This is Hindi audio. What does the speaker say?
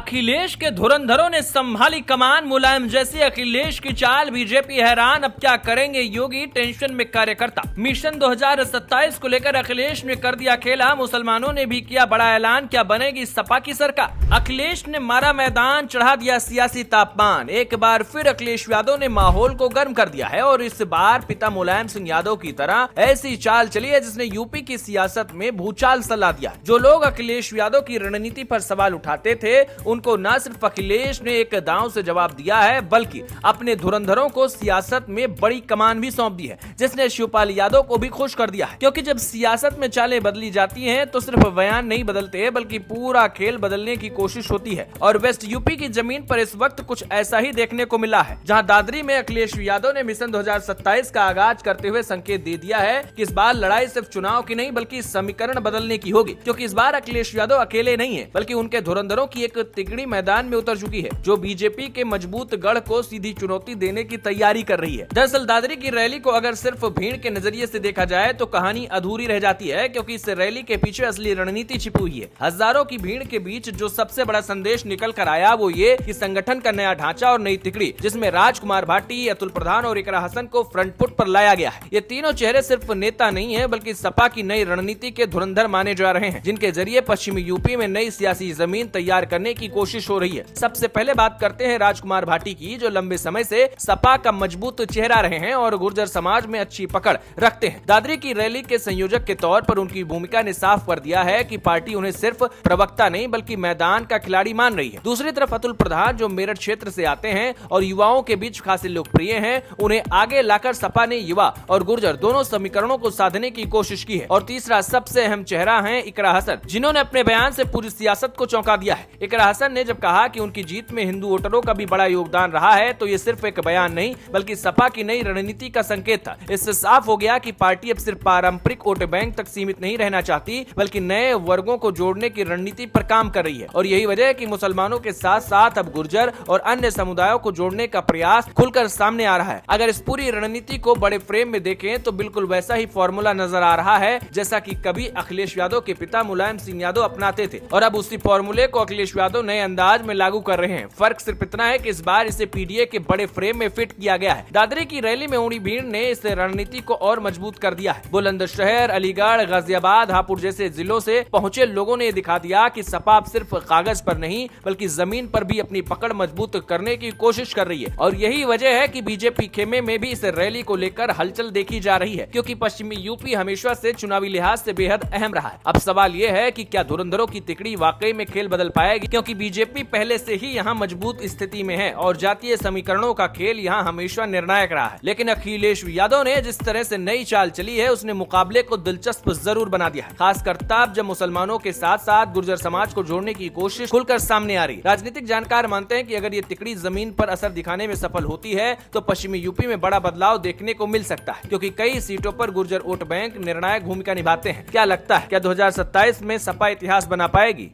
अखिलेश के धुरंधरों ने संभाली कमान, मुलायम जैसी अखिलेश की चाल, बीजेपी हैरान, अब क्या करेंगे योगी, टेंशन में कार्यकर्ता। मिशन 2027 को लेकर अखिलेश ने कर दिया खेला, मुसलमानों ने भी किया बड़ा ऐलान, क्या बनेगी सपा की सरकार। अखिलेश ने मारा मैदान, चढ़ा दिया सियासी तापमान। एक बार फिर अखिलेश यादव ने माहौल को गर्म कर दिया है और इस बार पिता मुलायम सिंह यादव की तरह ऐसी चाल चली है जिसने यूपी की सियासत में भूचाल सला दिया। जो लोग अखिलेश यादव की रणनीति पर सवाल उठाते थे, उनको न सिर्फ अखिलेश ने एक दांव से जवाब दिया है, बल्कि अपने धुरंधरों को सियासत में बड़ी कमान भी सौंप दी है, जिसने शिवपाल यादव को भी खुश कर दिया है। क्योंकि जब सियासत में चालें बदली जाती हैं, तो सिर्फ बयान नहीं बदलते, बल्कि पूरा खेल बदलने की कोशिश होती है। और वेस्ट यूपी की जमीन पर इस वक्त कुछ ऐसा ही देखने को मिला है, जहां दादरी में अखिलेश यादव ने मिशन 2027 का आगाज करते हुए संकेत दे दिया है कि इस बार लड़ाई सिर्फ चुनाव की नहीं, बल्कि समीकरण बदलने की होगी। क्योंकि इस बार अखिलेश यादव अकेले नहीं है, बल्कि उनके धुरंधरों की एक तिगड़ी मैदान में उतर चुकी है, जो बीजेपी के मजबूत गढ़ को सीधी चुनौती देने की तैयारी कर रही है। दरअसल दादरी की रैली को अगर सिर्फ भीड़ के नजरिए से देखा जाए तो कहानी अधूरी रह जाती है, क्योंकि इस रैली के पीछे असली रणनीति छिपी हुई है। हजारों की भीड़ के बीच जो सबसे बड़ा संदेश निकल कर आया वो ये कि संगठन का नया ढांचा और नई तिगड़ी, जिसमें राजकुमार भाटी, अतुल प्रधान और इकरा हसन को फ्रंट फुट पर लाया गया है। ये तीनों चेहरे सिर्फ नेता नहीं है, बल्कि सपा की नई रणनीति के धुरंधर माने जा रहे हैं, जिनके जरिए पश्चिमी यूपी में नई सियासी जमीन तैयार करने की कोशिश हो रही है। सबसे पहले बात करते हैं राजकुमार भाटी की, जो लंबे समय से सपा का मजबूत चेहरा रहे हैं और गुर्जर समाज में अच्छी पकड़ रखते हैं। दादरी की रैली के संयोजक के तौर पर उनकी भूमिका ने साफ कर दिया है कि पार्टी उन्हें सिर्फ प्रवक्ता नहीं, बल्कि मैदान का खिलाड़ी मान रही है। दूसरी तरफ अतुल प्रधान, जो मेरठ क्षेत्र से आते हैं और युवाओं के बीच खासे लोकप्रिय हैं, उन्हें आगे लाकर सपा ने युवा और गुर्जर दोनों समीकरणों को साधने की कोशिश की है। और तीसरा सबसे अहम चेहरा है इकरा हसन, जिन्होंने अपने बयान से पूरी सियासत को चौंका दिया है। इकरा हसन ने जब कहा कि उनकी जीत में हिंदू वोटरों का भी बड़ा योगदान रहा है, तो ये सिर्फ एक बयान नहीं, बल्कि सपा की नई रणनीति का संकेत था। इससे साफ हो गया कि पार्टी अब सिर्फ पारंपरिक वोट बैंक तक सीमित नहीं रहना चाहती, बल्कि नए वर्गों को जोड़ने की रणनीति पर काम कर रही है। और यही वजह है कि मुसलमानों के साथ साथ अब गुर्जर और अन्य समुदायों को जोड़ने का प्रयास खुलकर सामने आ रहा है। अगर इस पूरी रणनीति को बड़े फ्रेम में देखें तो बिल्कुल वैसा ही फॉर्मूला नजर आ रहा है जैसा कि कभी अखिलेश यादव के पिता मुलायम सिंह यादव अपनाते थे, और अब उसी फॉर्मूले को अखिलेश यादव नए अंदाज में लागू कर रहे हैं। फर्क सिर्फ इतना है कि इस बार इसे पीडीए के बड़े फ्रेम में फिट किया गया है। दादरी की रैली में उमड़ी भीड़ ने इस रणनीति को और मजबूत कर दिया है। बुलंदशहर, अलीगढ़, गाजियाबाद, हापुड़ जैसे जिलों से पहुंचे लोगों ने दिखा दिया कि सपा सिर्फ कागज पर नहीं, बल्कि जमीन पर भी अपनी पकड़ मजबूत करने की कोशिश कर रही है। और यही वजह है कि बीजेपी खेमे में भी इस रैली को लेकर हलचल देखी जा रही है, क्योंकि पश्चिमी यूपी हमेशा से चुनावी लिहाज से बेहद अहम रहा है। अब सवाल यह है कि क्या धुरंधरों की तिकड़ी वाकई में खेल बदल पाएगी, क्योंकि बीजेपी पहले से ही यहाँ मजबूत स्थिति में है और जातीय समीकरणों का खेल यहाँ हमेशा निर्णायक रहा है। लेकिन अखिलेश यादव ने जिस तरह से नई चाल चली है, उसने मुकाबले को दिलचस्प जरूर बना दिया है, खासकर तब जब मुसलमानों के साथ साथ गुर्जर समाज को जोड़ने की कोशिश खुलकर सामने आ रही। राजनीतिक जानकार मानते हैं कि अगर ये तिकड़ी जमीन पर असर दिखाने में सफल होती है, तो पश्चिमी यूपी में बड़ा बदलाव देखने को मिल सकता है, क्योंकि कई सीटों पर गुर्जर वोट बैंक निर्णायक भूमिका निभाते हैं। क्या लगता है, क्या 2027 में सपा इतिहास बना पाएगी?